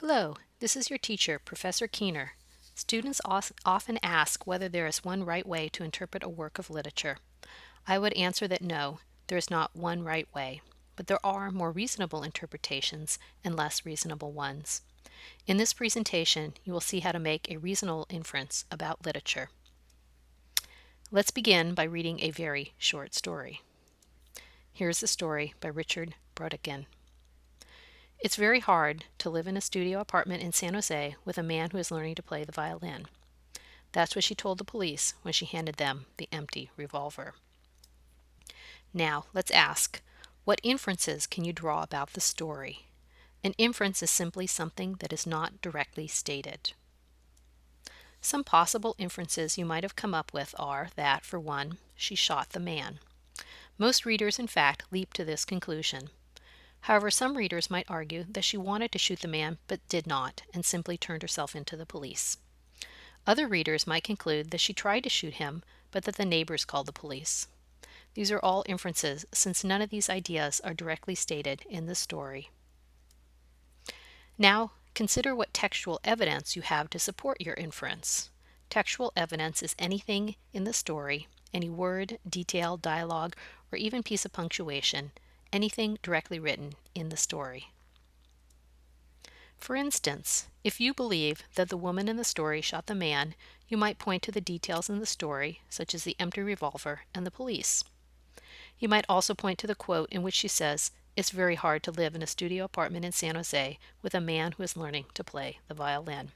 Hello, this is your teacher, Professor Keener. Students often ask whether there is one right way to interpret a work of literature. I would answer that no, there is not one right way, but there are more reasonable interpretations and less reasonable ones. In this presentation, you will see how to make a reasonable inference about literature. Let's begin by reading a very short story. Here's the story by Richard Brautigan. It's very hard to live in a studio apartment in San Jose with a man who is learning to play the violin. That's what she told the police when she handed them the empty revolver. Now, let's ask, what inferences can you draw about the story? An inference is simply something that is not directly stated. Some possible inferences you might have come up with are that, for one, she shot the man. Most readers, in fact, leap to this conclusion. However, some readers might argue that she wanted to shoot the man but did not and simply turned herself into the police. Other readers might conclude that she tried to shoot him but that the neighbors called the police. These are all inferences since none of these ideas are directly stated in the story. Now, consider what textual evidence you have to support your inference. Textual evidence is anything in the story, any word, detail, dialogue, or even piece of punctuation, anything directly written in the story. For instance, if you believe that the woman in the story shot the man, you might point to the details in the story, such as the empty revolver and the police. You might also point to the quote in which she says, "It's very hard to live in a studio apartment in San Jose with a man who is learning to play the violin."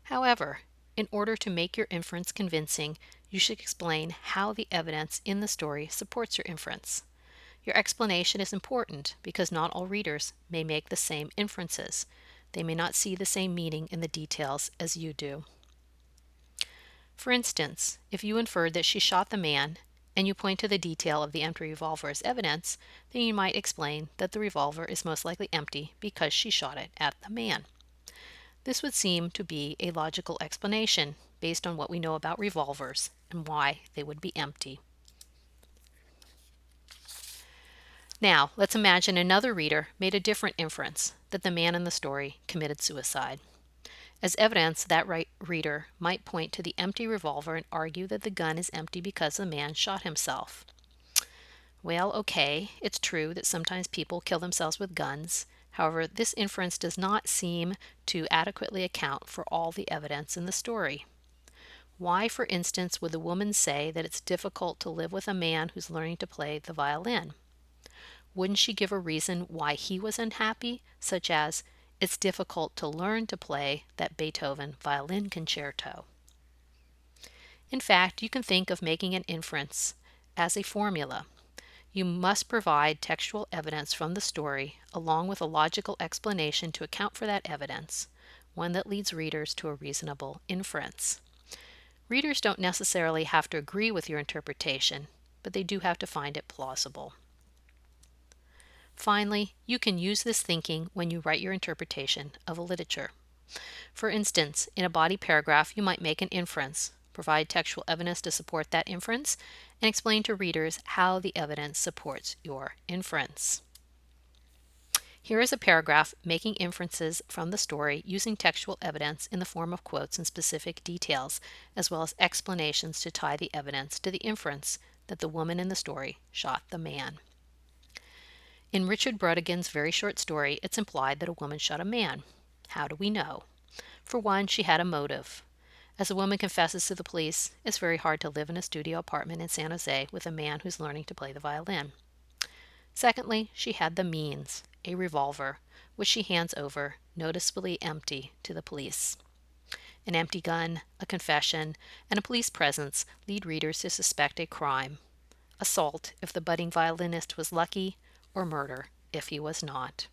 However, in order to make your inference convincing, you should explain how the evidence in the story supports your inference. Your explanation is important because not all readers may make the same inferences. They may not see the same meaning in the details as you do. For instance, if you inferred that she shot the man and you point to the detail of the empty revolver as evidence, then you might explain that the revolver is most likely empty because she shot it at the man. This would seem to be a logical explanation based on what we know about revolvers and why they would be empty. Now, let's imagine another reader made a different inference, that the man in the story committed suicide. As evidence, that reader might point to the empty revolver and argue that the gun is empty because the man shot himself. Well, okay, it's true that sometimes people kill themselves with guns. However, this inference does not seem to adequately account for all the evidence in the story. Why, for instance, would the woman say that it's difficult to live with a man who's learning to play the violin? Wouldn't she give a reason why he was unhappy, such as, "It's difficult to learn to play that Beethoven violin concerto"? In fact, you can think of making an inference as a formula. You must provide textual evidence from the story along with a logical explanation to account for that evidence, one that leads readers to a reasonable inference. Readers don't necessarily have to agree with your interpretation, but they do have to find it plausible. Finally, you can use this thinking when you write your interpretation of a literature. For instance, in a body paragraph, you might make an inference, provide textual evidence to support that inference, and explain to readers how the evidence supports your inference. Here is a paragraph making inferences from the story using textual evidence in the form of quotes and specific details, as well as explanations to tie the evidence to the inference that the woman in the story shot the man. In Richard Brautigan's very short story, it's implied that a woman shot a man. How do we know? For one, she had a motive. As the woman confesses to the police, it's very hard to live in a studio apartment in San Jose with a man who's learning to play the violin. Secondly, she had the means, a revolver, which she hands over, noticeably empty, to the police. An empty gun, a confession, and a police presence lead readers to suspect a crime. Assault if the budding violinist was lucky, or murder if he was not.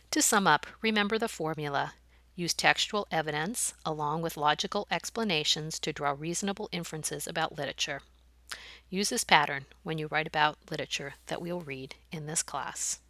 To sum up, remember the formula. Use textual evidence along with logical explanations to draw reasonable inferences about literature. Use this pattern when you write about literature that we'll read in this class.